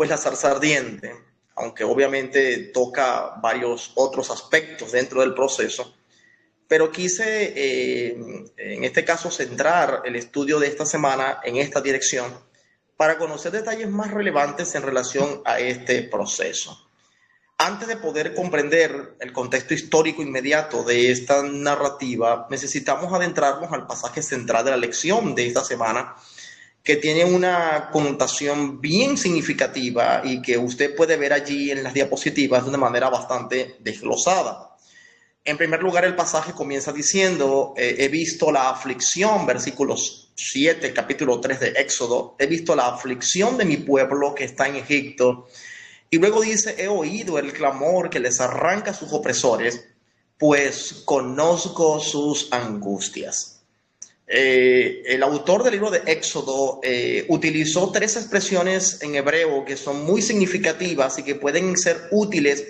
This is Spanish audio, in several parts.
pues la zarza ardiente, aunque obviamente toca varios otros aspectos dentro del proceso, pero quise en este caso centrar el estudio de esta semana en esta dirección para conocer detalles más relevantes en relación a este proceso. Antes de poder comprender el contexto histórico inmediato de esta narrativa, necesitamos adentrarnos al pasaje central de la lección de esta semana, que tiene una connotación bien significativa y que usted puede ver allí en las diapositivas de una manera bastante desglosada. En primer lugar, el pasaje comienza diciendo, he visto la aflicción, versículos 7, capítulo 3 de Éxodo, he visto la aflicción de mi pueblo que está en Egipto. Y luego dice, he oído el clamor que les arranca a sus opresores, pues conozco sus angustias. El autor del libro de Éxodo utilizó tres expresiones en hebreo que son muy significativas y que pueden ser útiles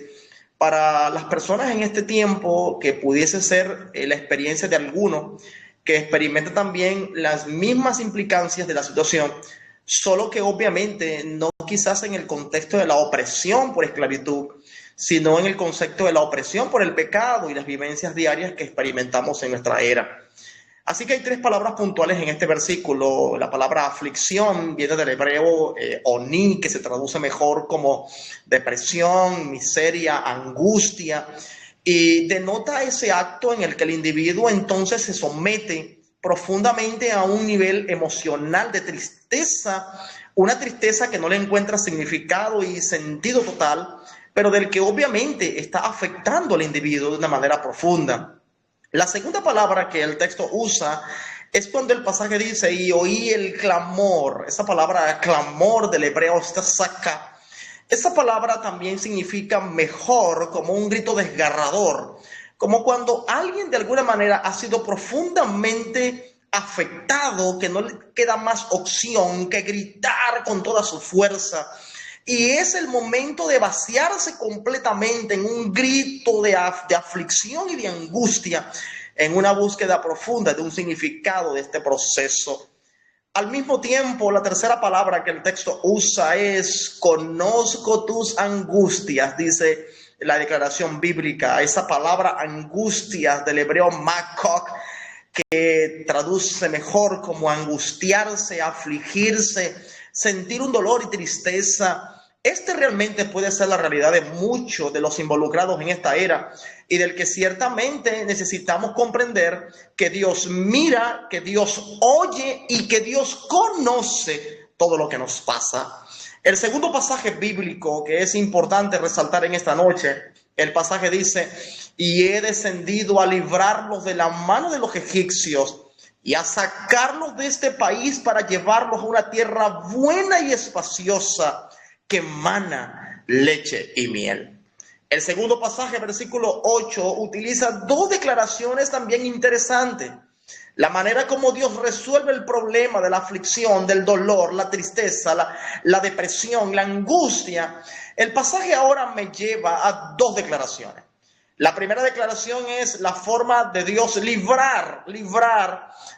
para las personas en este tiempo, que pudiese ser la experiencia de alguno que experimenta también las mismas implicancias de la situación, solo que obviamente no quizás en el contexto de la opresión por esclavitud, sino en el concepto de la opresión por el pecado y las vivencias diarias que experimentamos en nuestra era. Así que hay tres palabras puntuales en este versículo. La palabra aflicción viene del hebreo oni, que se traduce mejor como depresión, miseria, angustia, y denota ese acto en el que el individuo entonces se somete profundamente a un nivel emocional de tristeza, una tristeza que no le encuentra significado y sentido total, pero del que obviamente está afectando al individuo de una manera profunda. La segunda palabra que el texto usa es cuando el pasaje dice, y oí el clamor. Esa palabra clamor del hebreo saka. Esa palabra también significa mejor, como un grito desgarrador, como cuando alguien de alguna manera ha sido profundamente afectado, que no le queda más opción que gritar con toda su fuerza. Y es el momento de vaciarse completamente en un grito de aflicción y de angustia, en una búsqueda profunda de un significado de este proceso. Al mismo tiempo, la tercera palabra que el texto usa es conozco tus angustias, dice la declaración bíblica. Esa palabra angustias del hebreo makok, que traduce mejor como angustiarse, afligirse, sentir un dolor y tristeza. Este realmente puede ser la realidad de muchos de los involucrados en esta era y del que ciertamente necesitamos comprender que Dios mira, que Dios oye y que Dios conoce todo lo que nos pasa. El segundo pasaje bíblico que es importante resaltar en esta noche, el pasaje dice, y he descendido a librarlos de la mano de los egipcios y a sacarlos de este país para llevarlos a una tierra buena y espaciosa, que emana leche y miel. El segundo pasaje, versículo 8, utiliza dos declaraciones también interesantes. La manera como Dios resuelve el problema de la aflicción, del dolor, la tristeza, la depresión, la angustia. El pasaje ahora me lleva a dos declaraciones. La primera declaración es la forma de Dios librar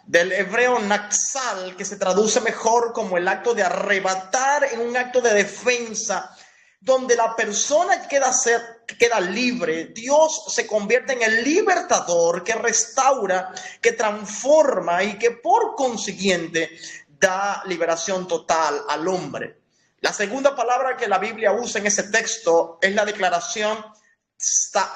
del hebreo naxal, que se traduce mejor como el acto de arrebatar en un acto de defensa, donde la persona queda libre. Dios se convierte en el libertador que restaura, que transforma y que por consiguiente da liberación total al hombre. La segunda palabra que la Biblia usa en ese texto es la declaración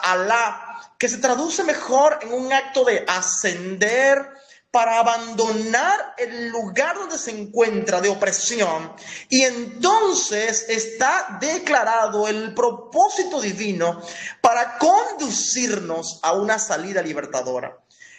Alá, que se traduce mejor en un acto de ascender para abandonar el lugar donde se encuentra de opresión, y entonces está declarado el propósito divino para conducirnos a una salida libertadora.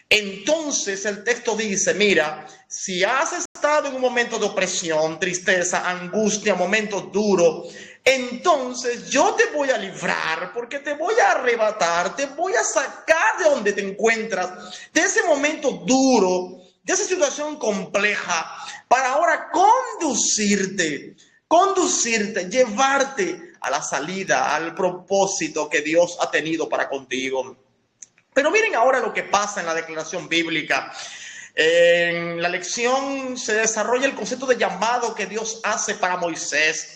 Entonces el texto dice, mira, si has estado en un momento de opresión, tristeza, angustia, momento duro, entonces yo te voy a librar, porque te voy a arrebatar, te voy a sacar de donde te encuentras, de ese momento duro, de esa situación compleja, para ahora conducirte, llevarte a la salida, al propósito que Dios ha tenido para contigo. Pero miren ahora lo que pasa en la declaración bíblica. En la lección se desarrolla el concepto de llamado que Dios hace para Moisés.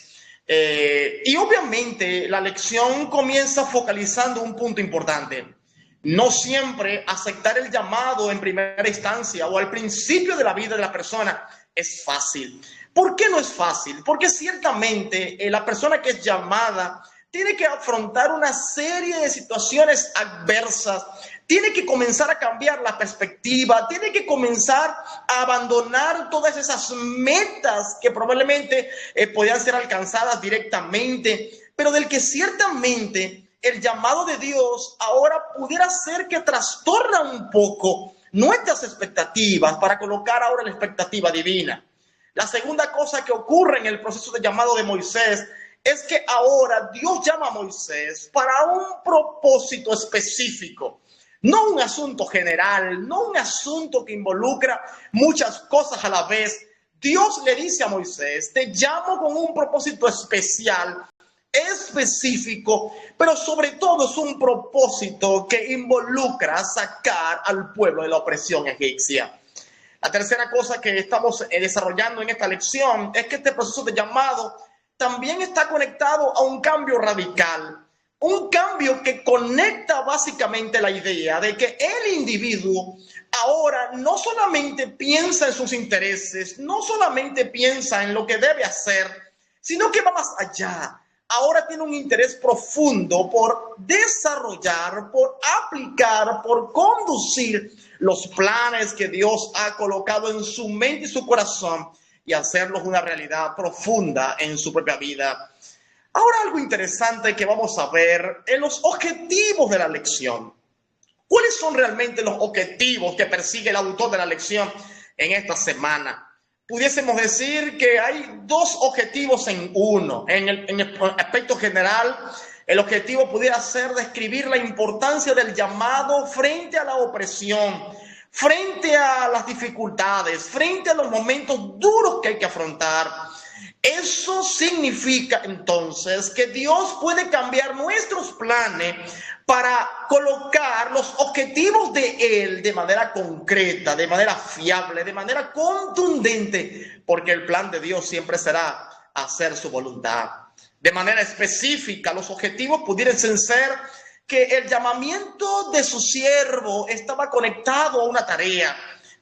Y obviamente la lección comienza focalizando un punto importante. No siempre aceptar el llamado en primera instancia o al principio de la vida de la persona es fácil. ¿Por qué no es fácil? Porque ciertamente la persona que es llamada tiene que afrontar una serie de situaciones adversas, tiene que comenzar a cambiar la perspectiva, tiene que comenzar a abandonar todas esas metas que probablemente podían ser alcanzadas directamente, pero del que ciertamente el llamado de Dios ahora pudiera ser que trastorna un poco nuestras expectativas para colocar ahora la expectativa divina. La segunda cosa que ocurre en el proceso de llamado de Moisés es que ahora Dios llama a Moisés para un propósito específico, no un asunto general, no un asunto que involucra muchas cosas a la vez. Dios le dice a Moisés: te llamo con un propósito especial, específico, pero sobre todo es un propósito que involucra sacar al pueblo de la opresión egipcia. La tercera cosa que estamos desarrollando en esta lección es que este proceso de llamado también está conectado a un cambio radical, un cambio que conecta básicamente la idea de que el individuo ahora no solamente piensa en sus intereses, no solamente piensa en lo que debe hacer, sino que va más allá. Ahora tiene un interés profundo por desarrollar, por aplicar, por conducir los planes que Dios ha colocado en su mente y su corazón y hacerlos una realidad profunda en su propia vida. Ahora, algo interesante que vamos a ver en los objetivos de la lección. ¿Cuáles son realmente los objetivos que persigue el autor de la lección en esta semana? Pudiésemos decir que hay dos objetivos en uno. En el aspecto general, el objetivo pudiera ser describir la importancia del llamado frente a la opresión, frente a las dificultades, frente a los momentos duros que hay que afrontar. Eso significa entonces que Dios puede cambiar nuestros planes para colocar los objetivos de Él de manera concreta, de manera fiable, de manera contundente, porque el plan de Dios siempre será hacer su voluntad. De manera específica, los objetivos pudieran ser que el llamamiento de su siervo estaba conectado a una tarea.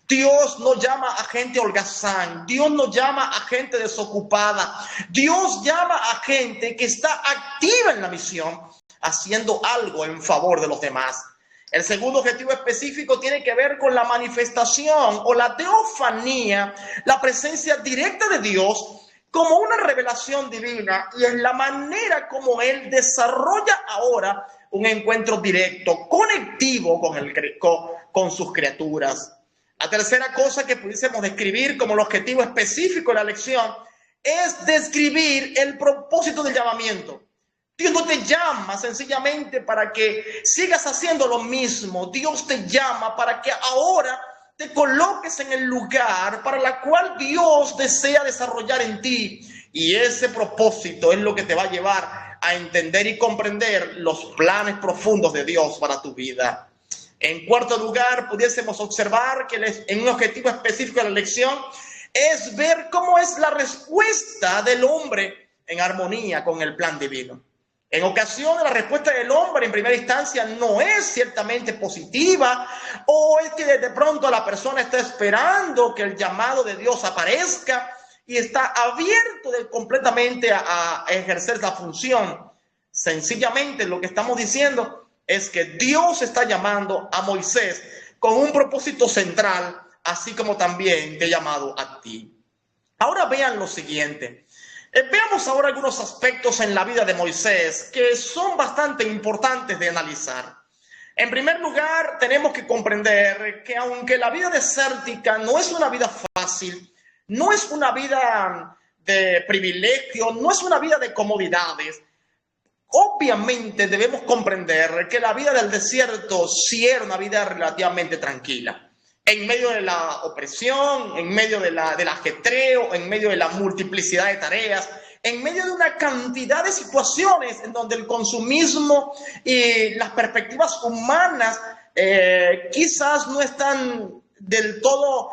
Dios no llama a gente holgazán, Dios no llama a gente desocupada, Dios llama a gente que está activa en la misión, haciendo algo en favor de los demás. El segundo objetivo específico tiene que ver con la manifestación o la teofanía, la presencia directa de Dios como una revelación divina, y es la manera como Él desarrolla ahora un encuentro directo, conectivo con sus criaturas. La tercera cosa que pudiésemos describir como el objetivo específico de la lección es describir el propósito del llamamiento. Dios no te llama sencillamente para que sigas haciendo lo mismo. Dios te llama para que ahora te coloques en el lugar para el cual Dios desea desarrollar en ti. Y ese propósito es lo que te va a llevar a entender y comprender los planes profundos de Dios para tu vida. En cuarto lugar, pudiésemos observar que en un objetivo específico de la lección es ver cómo es la respuesta del hombre en armonía con el plan divino. En ocasiones la respuesta del hombre en primera instancia no es ciertamente positiva, o es que de pronto la persona está esperando que el llamado de Dios aparezca y está abierto completamente a ejercer la función. Sencillamente lo que estamos diciendo es que Dios está llamando a Moisés con un propósito central, así como también te ha llamado a ti. Ahora vean lo siguiente. Veamos ahora algunos aspectos en la vida de Moisés que son bastante importantes de analizar. En primer lugar, tenemos que comprender que aunque la vida desértica no es una vida fácil, no es una vida de privilegio, no es una vida de comodidades, obviamente debemos comprender que la vida del desierto sí era una vida relativamente tranquila. En medio de la opresión, en medio del ajetreo, en medio de la multiplicidad de tareas, en medio de una cantidad de situaciones en donde el consumismo y las perspectivas humanas quizás no están del todo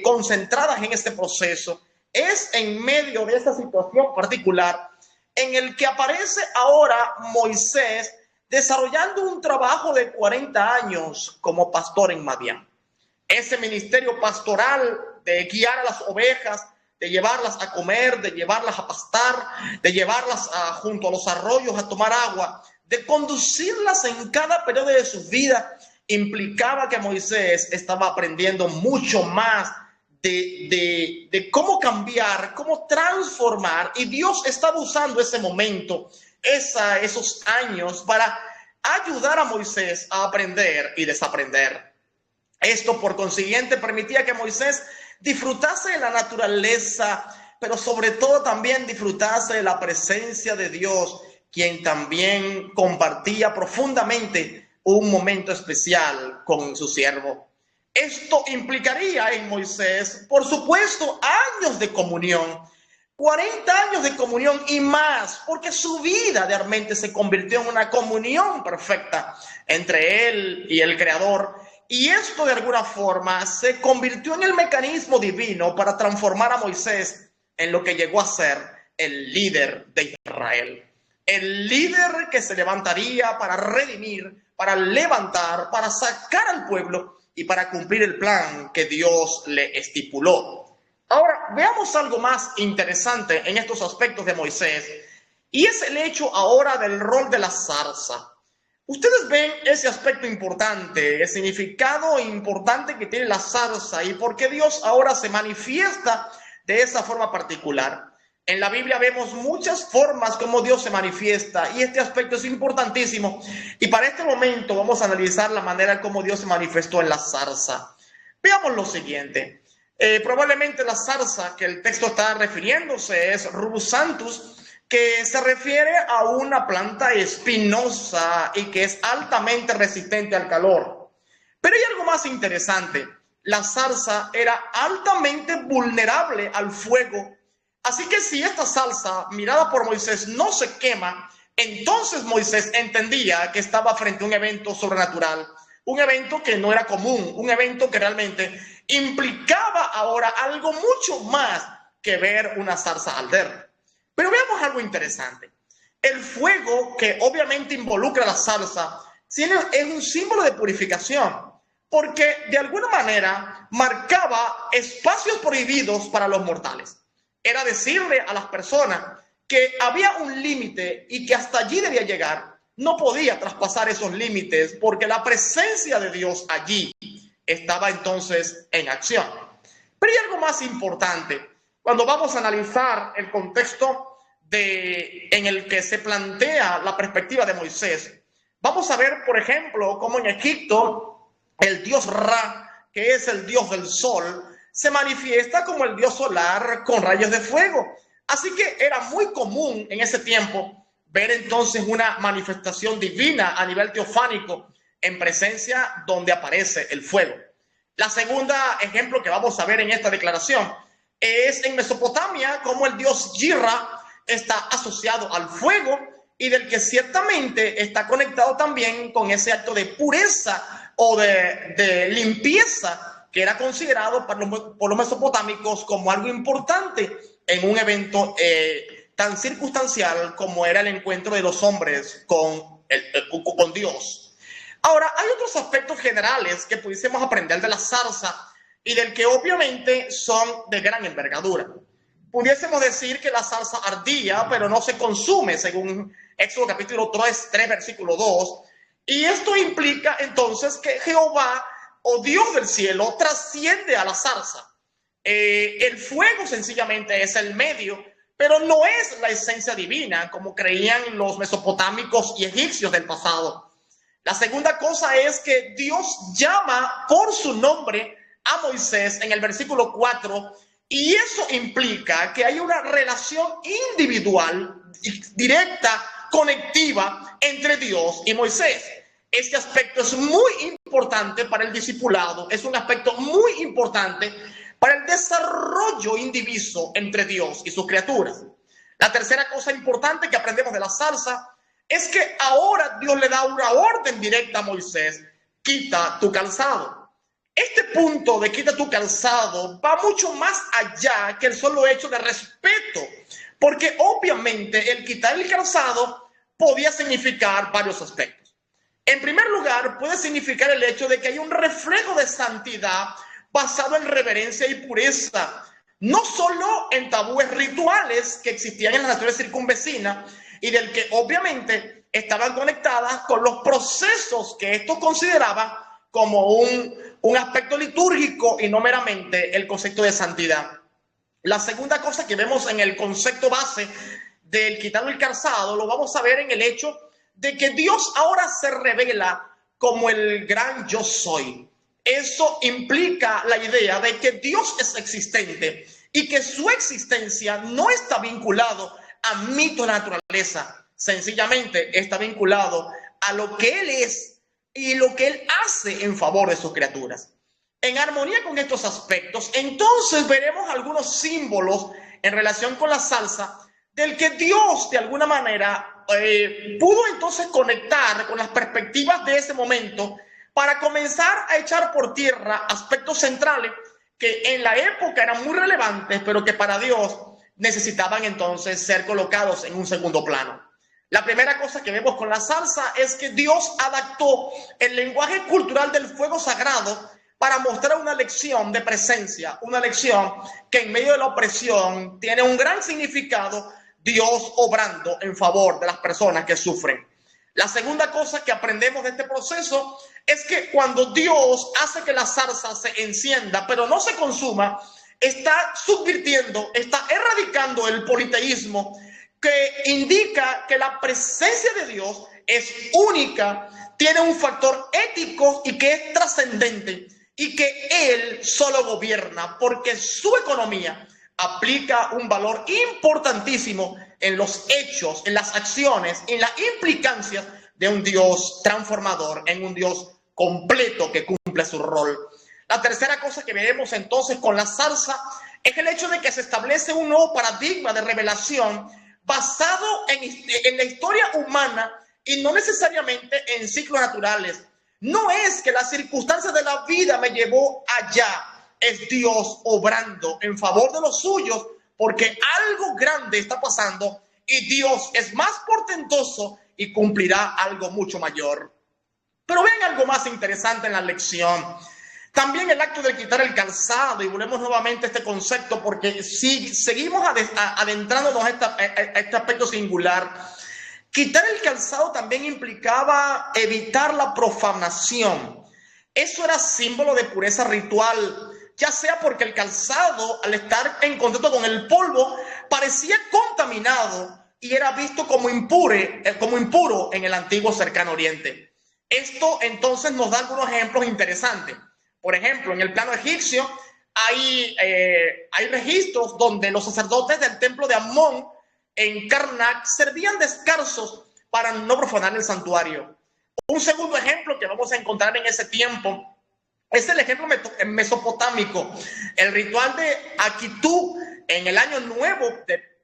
concentradas en este proceso. Es en medio de esta situación particular en el que aparece ahora Moisés desarrollando un trabajo de 40 años como pastor en Madián. Ese ministerio pastoral de guiar a las ovejas, de llevarlas a comer, de llevarlas a pastar, de llevarlas junto a los arroyos a tomar agua, de conducirlas en cada periodo de su vida, implicaba que Moisés estaba aprendiendo mucho más de cómo cambiar, cómo transformar, y Dios estaba usando ese momento, esos años, para ayudar a Moisés a aprender y desaprender. Esto, por consiguiente, permitía que Moisés disfrutase de la naturaleza, pero sobre todo también disfrutase de la presencia de Dios, quien también compartía profundamente un momento especial con su siervo. Esto implicaría en Moisés, por supuesto, años de comunión, 40 años de comunión y más, porque su vida realmente se convirtió en una comunión perfecta entre él y el Creador. Y esto de alguna forma se convirtió en el mecanismo divino para transformar a Moisés en lo que llegó a ser el líder de Israel. El líder que se levantaría para redimir, para levantar, para sacar al pueblo y para cumplir el plan que Dios le estipuló. Ahora, veamos algo más interesante en estos aspectos de Moisés, y es el hecho ahora del rol de la zarza. Ustedes ven ese aspecto importante, el significado importante que tiene la zarza y por qué Dios ahora se manifiesta de esa forma particular. En la Biblia vemos muchas formas como Dios se manifiesta y este aspecto es importantísimo. Y para este momento vamos a analizar la manera como Dios se manifestó en la zarza. Veamos lo siguiente. Probablemente la zarza que el texto está refiriéndose es Rubus Santus, que se refiere a una planta espinosa y que es altamente resistente al calor. Pero hay algo más interesante. La zarza era altamente vulnerable al fuego. Así que si esta zarza, mirada por Moisés, no se quema, entonces Moisés entendía que estaba frente a un evento sobrenatural, un evento que no era común, un evento que realmente implicaba ahora algo mucho más que ver una zarza arder. Pero veamos algo interesante. El fuego, que obviamente involucra la zarza, es un símbolo de purificación, porque de alguna manera marcaba espacios prohibidos para los mortales. Era decirle a las personas que había un límite y que hasta allí debía llegar. No podía traspasar esos límites porque la presencia de Dios allí estaba entonces en acción. Pero hay algo más importante. Cuando vamos a analizar el contexto en el que se plantea la perspectiva de Moisés, vamos a ver, por ejemplo, cómo en Egipto el dios Ra, que es el dios del sol, se manifiesta como el dios solar con rayos de fuego. Así que era muy común en ese tiempo ver entonces una manifestación divina a nivel teofánico en presencia donde aparece el fuego. La segunda ejemplo que vamos a ver en esta declaración es en Mesopotamia, como el dios Jirra está asociado al fuego y del que ciertamente está conectado también con ese acto de pureza o de limpieza que era considerado por los mesopotámicos como algo importante en un evento tan circunstancial como era el encuentro de los hombres con Dios. Ahora, hay otros aspectos generales que pudiésemos aprender de la zarza y del que obviamente son de gran envergadura. Pudiésemos decir que la zarza ardía, pero no se consume, según Éxodo capítulo 3 versículo 2. Y esto implica entonces que Jehová, o Dios del cielo, trasciende a la zarza. El fuego sencillamente es el medio, pero no es la esencia divina, como creían los mesopotámicos y egipcios del pasado. La segunda cosa es que Dios llama por su nombre a Moisés en el versículo 4, y eso implica que hay una relación individual, directa, conectiva entre Dios y Moisés. Este aspecto es muy importante para el discipulado, es un aspecto muy importante para el desarrollo indiviso entre Dios y sus criaturas. La tercera cosa importante que aprendemos de la zarza es que ahora Dios le da una orden directa a Moisés: quita tu calzado. Este punto de quita tu calzado va mucho más allá que el solo hecho de respeto porque obviamente el quitar el calzado podía significar varios aspectos. En primer lugar, puede significar el hecho de que hay un reflejo de santidad basado en reverencia y pureza, no solo en tabúes rituales que existían en las naciones circunvecinas y del que obviamente estaban conectadas con los procesos que estos consideraban como un aspecto litúrgico y no meramente el concepto de santidad. La segunda cosa que vemos en el concepto base del quitar el calzado lo vamos a ver en el hecho de que Dios ahora se revela como el gran yo soy. Eso implica la idea de que Dios es existente y que su existencia no está vinculado a mito de naturaleza. Sencillamente está vinculado a lo que Él es y lo que Él hace en favor de sus criaturas. En armonía con estos aspectos, entonces veremos algunos símbolos en relación con la salsa del que Dios de alguna manera pudo entonces conectar con las perspectivas de ese momento para comenzar a echar por tierra aspectos centrales que en la época eran muy relevantes, pero que para Dios necesitaban entonces ser colocados en un segundo plano. La primera cosa que vemos con la salsa es que Dios adaptó el lenguaje cultural del fuego sagrado para mostrar una lección de presencia, una lección que en medio de la opresión tiene un gran significado, Dios obrando en favor de las personas que sufren. La segunda cosa que aprendemos de este proceso es que cuando Dios hace que la zarza se encienda, pero no se consuma, está subvirtiendo, está erradicando el politeísmo, que indica que la presencia de Dios es única, tiene un factor ético y que es trascendente, y que Él solo gobierna porque su economía aplica un valor importantísimo en los hechos, en las acciones, en las implicancias de un Dios transformador, en un Dios completo que cumple su rol. La tercera cosa que veremos entonces con la zarza es el hecho de que se establece un nuevo paradigma de revelación basado en la historia humana y no necesariamente en ciclos naturales. No es que las circunstancias de la vida me llevó allá, es Dios obrando en favor de los suyos porque algo grande está pasando y Dios es más portentoso y cumplirá algo mucho mayor. Pero vean algo más interesante en la lección. También el acto de quitar el calzado, y volvemos nuevamente a este concepto porque si seguimos adentrándonos a este aspecto singular, quitar el calzado también implicaba evitar la profanación. Eso era símbolo de pureza ritual, ya sea porque el calzado, al estar en contacto con el polvo, parecía contaminado y era visto como impuro en el antiguo cercano oriente. Esto entonces nos da algunos ejemplos interesantes. Por ejemplo, en el plano egipcio hay registros donde los sacerdotes del templo de Amón en Karnak servían descalzos para no profanar el santuario. Un segundo ejemplo que vamos a encontrar en ese tiempo es el ejemplo mesopotámico. El ritual de Akitú en el año nuevo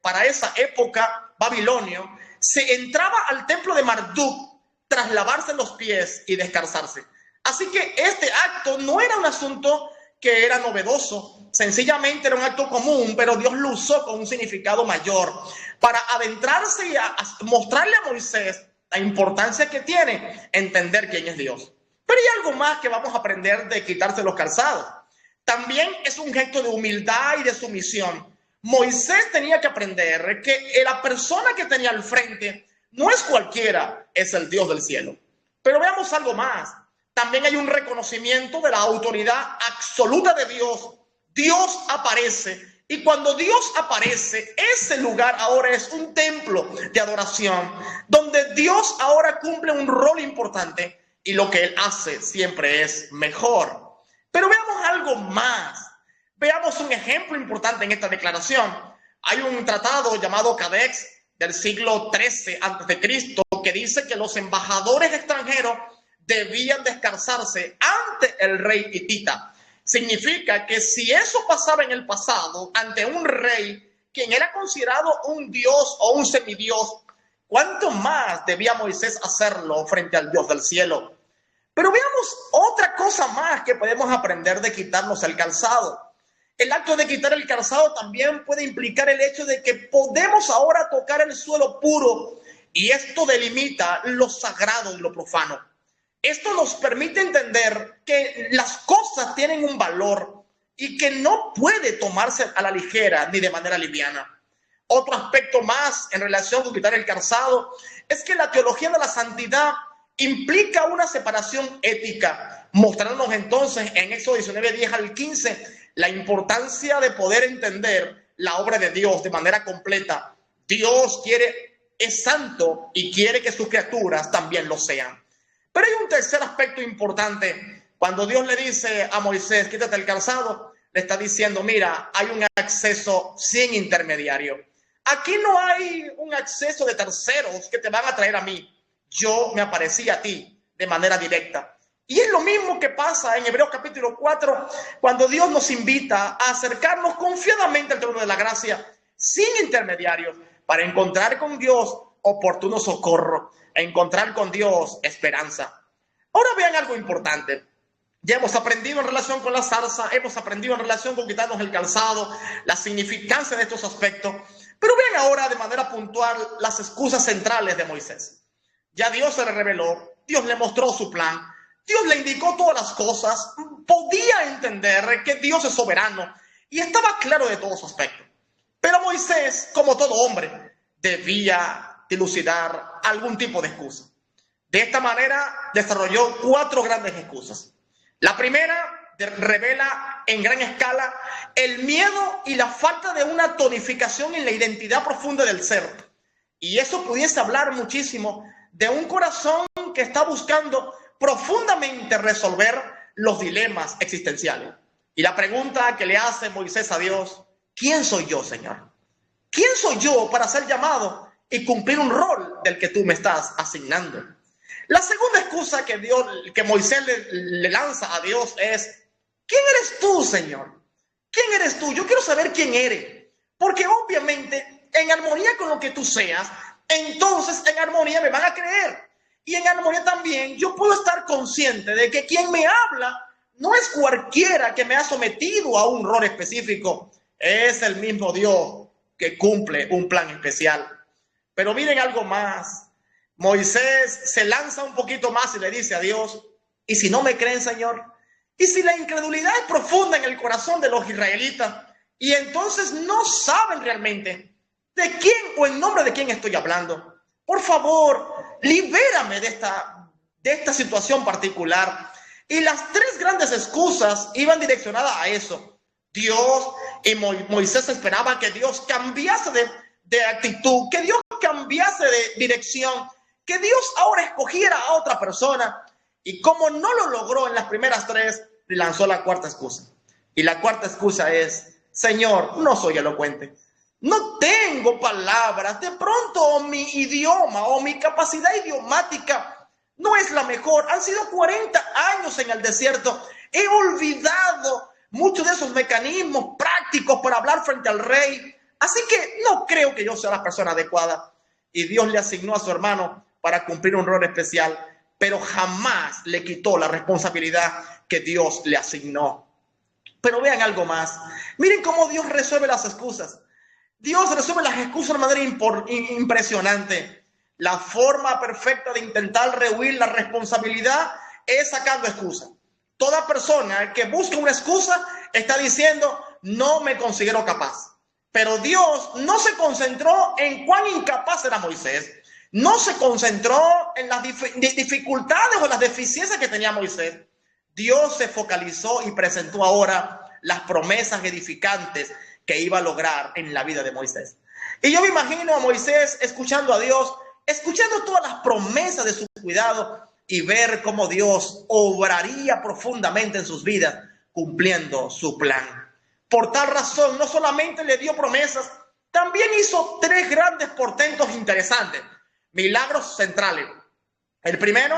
para esa época babilonio, se entraba al templo de Marduk tras lavarse los pies y descalzarse. Así que este acto no era un asunto que era novedoso, sencillamente era un acto común, pero Dios lo usó con un significado mayor para adentrarse y a mostrarle a Moisés la importancia que tiene entender quién es Dios. Pero hay algo más que vamos a aprender de quitarse los calzados. También es un gesto de humildad y de sumisión. Moisés tenía que aprender que la persona que tenía al frente no es cualquiera, es el Dios del cielo. Pero veamos algo más. También hay un reconocimiento de la autoridad absoluta de Dios. Dios aparece y cuando Dios aparece, ese lugar ahora es un templo de adoración, donde Dios ahora cumple un rol importante y lo que Él hace siempre es mejor. Pero veamos algo más. Veamos un ejemplo importante en esta declaración. Hay un tratado llamado Cadex del siglo XIII a.C. que dice que los embajadores extranjeros debían descalzarse ante el rey hitita. Significa que si eso pasaba en el pasado ante un rey, quien era considerado un dios o un semidios, ¿cuánto más debía Moisés hacerlo frente al Dios del cielo? Pero veamos otra cosa más que podemos aprender de quitarnos el calzado. El acto de quitar el calzado también puede implicar el hecho de que podemos ahora tocar el suelo puro, y esto delimita lo sagrado y lo profano. Esto nos permite entender que las cosas tienen un valor y que no puede tomarse a la ligera ni de manera liviana. Otro aspecto más en relación con quitar el calzado es que la teología de la santidad implica una separación ética, mostrándonos entonces en Éxodo 19, 10 al 15 la importancia de poder entender la obra de Dios de manera completa. Dios es santo y quiere que sus criaturas también lo sean. Pero hay un tercer aspecto importante. Cuando Dios le dice a Moisés, quítate el calzado, le está diciendo, mira, hay un acceso sin intermediario. Aquí no hay un acceso de terceros que te van a traer a mí. Yo me aparecí a ti de manera directa. Y es lo mismo que pasa en Hebreos capítulo 4, cuando Dios nos invita a acercarnos confiadamente al trono de la gracia, sin intermediarios, para encontrar con Dios oportuno socorro, e encontrar con Dios esperanza. Ahora vean algo importante. Ya hemos aprendido en relación con la zarza, hemos aprendido en relación con quitarnos el calzado, la significancia de estos aspectos. Pero vean ahora de manera puntual las excusas centrales de Moisés. Ya Dios se le reveló, Dios le mostró su plan, Dios le indicó todas las cosas, podía entender que Dios es soberano y estaba claro de todos sus aspectos. Pero Moisés, como todo hombre, debía dilucidar algún tipo de excusa. De esta manera desarrolló 4 grandes excusas. La primera revela en gran escala el miedo y la falta de una tonificación en la identidad profunda del ser. Y eso pudiese hablar muchísimo de un corazón que está buscando profundamente resolver los dilemas existenciales. Y la pregunta que le hace Moisés a Dios, ¿quién soy yo, Señor? ¿Quién soy yo para ser llamado y cumplir un rol del que tú me estás asignando? La segunda excusa que Moisés le lanza a Dios es, ¿quién eres tú, Señor? ¿Quién eres tú? Yo quiero saber quién eres, porque obviamente en armonía con lo que tú seas, entonces en armonía me van a creer. Y en armonía también yo puedo estar consciente de que quien me habla no es cualquiera que me ha sometido a un rol específico, es el mismo Dios que cumple un plan especial. Pero miren algo más. Moisés se lanza un poquito más y le dice a Dios, ¿y si no me creen, Señor? ¿Y si la incredulidad es profunda en el corazón de los israelitas y entonces no saben realmente de quién o en nombre de quién estoy hablando? Por favor, libérame de esta situación particular. Y las 3 grandes excusas iban direccionadas a eso. Dios y Moisés esperaba que Dios cambiase de actitud, que Dios cambiase de dirección, que Dios ahora escogiera a otra persona. Y como no lo logró en las primeras 3, le lanzó la 4ª excusa. Y la 4ª excusa es, Señor, no soy elocuente. No tengo palabras. De pronto mi idioma o mi capacidad idiomática no es la mejor. Han sido 40 años en el desierto. He olvidado muchos de esos mecanismos prácticos para hablar frente al rey. Así que no creo que yo sea la persona adecuada. Y Dios le asignó a su hermano para cumplir un rol especial, pero jamás le quitó la responsabilidad que Dios le asignó. Pero vean algo más. Miren cómo Dios resuelve las excusas. Dios resuelve las excusas de manera impresionante. La forma perfecta de intentar rehuir la responsabilidad es sacando excusas. Toda persona que busca una excusa está diciendo, no me considero capaz. Pero Dios no se concentró en cuán incapaz era Moisés. No se concentró en las dificultades o las deficiencias que tenía Moisés. Dios se focalizó y presentó ahora las promesas edificantes que iba a lograr en la vida de Moisés. Y yo me imagino a Moisés escuchando a Dios, escuchando todas las promesas de su cuidado y ver cómo Dios obraría profundamente en sus vidas, cumpliendo su plan. Por tal razón, no solamente le dio promesas, también hizo 3 grandes portentos interesantes, milagros centrales. El primero,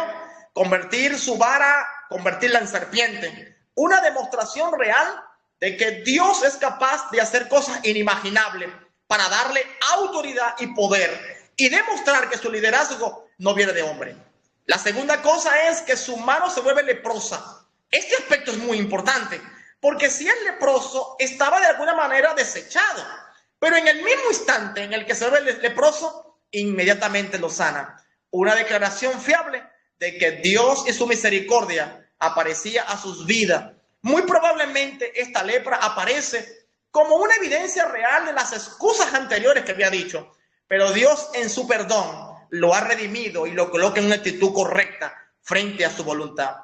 convertir su vara, convertirla en serpiente. Una demostración real de que Dios es capaz de hacer cosas inimaginables para darle autoridad y poder y demostrar que su liderazgo no viene de hombre. La segunda cosa es que su mano se vuelve leprosa. Este aspecto es muy importante porque si el leproso estaba de alguna manera desechado, pero en el mismo instante en el que se ve el leproso, inmediatamente lo sana. Una declaración fiable de que Dios y su misericordia aparecía a sus vidas. Muy probablemente esta lepra aparece como una evidencia real de las excusas anteriores que había dicho, pero Dios en su perdón lo ha redimido y lo coloca en una actitud correcta frente a su voluntad.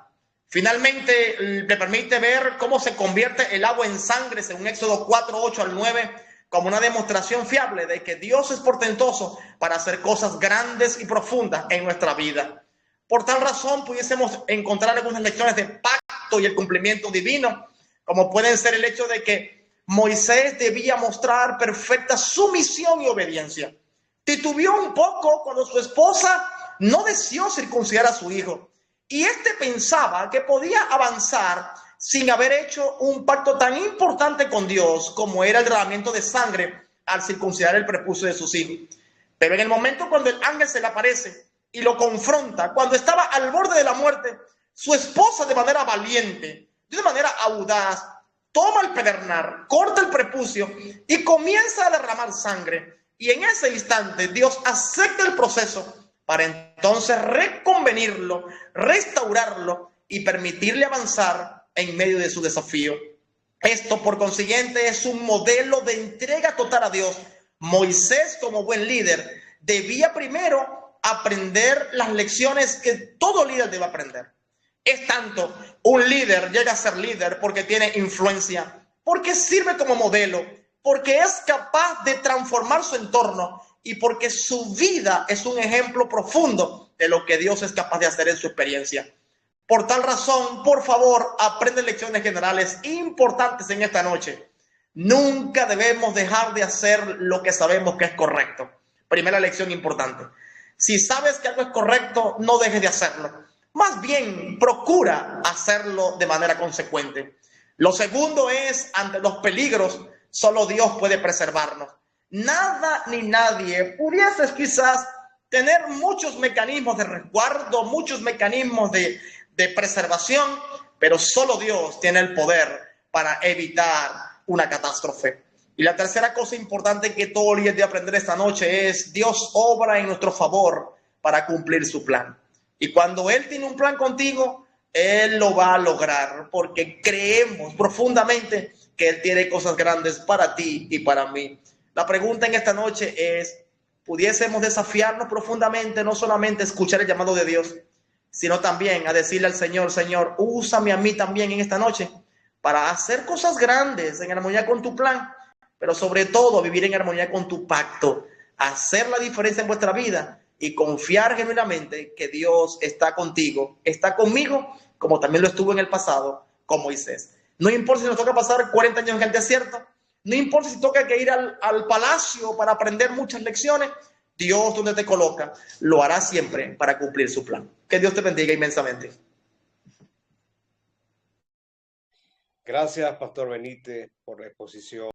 Finalmente le permite ver cómo se convierte el agua en sangre, según Éxodo 4, 8 al 9, como una demostración fiable de que Dios es portentoso para hacer cosas grandes y profundas en nuestra vida. Por tal razón, pudiésemos encontrar algunas lecciones de pacto y el cumplimiento divino, como pueden ser el hecho de que Moisés debía mostrar perfecta sumisión y obediencia. Titubeó un poco cuando su esposa no deseó circuncidar a su hijo, y este pensaba que podía avanzar sin haber hecho un pacto tan importante con Dios como era el derramamiento de sangre al circuncidar el prepucio de sus hijos. Pero en el momento cuando el ángel se le aparece y lo confronta, cuando estaba al borde de la muerte, su esposa de manera valiente, de manera audaz, toma el pedernal, corta el prepucio y comienza a derramar sangre. Y en ese instante Dios acepta el proceso para entonces reconvenirlo, restaurarlo y permitirle avanzar en medio de su desafío. Esto, por consiguiente, es un modelo de entrega total a Dios. Moisés, como buen líder, debía primero aprender las lecciones que todo líder debe aprender. Es tanto, un líder llega a ser líder porque tiene influencia, porque sirve como modelo, porque es capaz de transformar su entorno y porque su vida es un ejemplo profundo de lo que Dios es capaz de hacer en su experiencia. Por tal razón, por favor, aprende lecciones generales importantes en esta noche. Nunca debemos dejar de hacer lo que sabemos que es correcto. Primera lección importante. Si sabes que algo es correcto, no dejes de hacerlo. Más bien, procura hacerlo de manera consecuente. Lo segundo es, ante los peligros, solo Dios puede preservarnos. Nada ni nadie pudieses quizás tener muchos mecanismos de resguardo, muchos mecanismos de preservación, pero solo Dios tiene el poder para evitar una catástrofe. Y la tercera cosa importante que todo líder debe aprender esta noche es: Dios obra en nuestro favor para cumplir su plan. Y cuando Él tiene un plan contigo, Él lo va a lograr, porque creemos profundamente que Él tiene cosas grandes para ti y para mí. La pregunta en esta noche es: ¿pudiésemos desafiarnos profundamente, no solamente escuchar el llamado de Dios, sino también a decirle al Señor: Señor, úsame a mí también en esta noche para hacer cosas grandes en armonía con tu plan, pero sobre todo vivir en armonía con tu pacto, hacer la diferencia en vuestra vida y confiar genuinamente que Dios está contigo, está conmigo, como también lo estuvo en el pasado con Moisés? No importa si nos toca pasar 40 años en el desierto, no importa si toca que ir al palacio para aprender muchas lecciones, Dios, donde te coloca, lo hará siempre para cumplir su plan. Que Dios te bendiga inmensamente. Gracias, Pastor Benítez, por la exposición.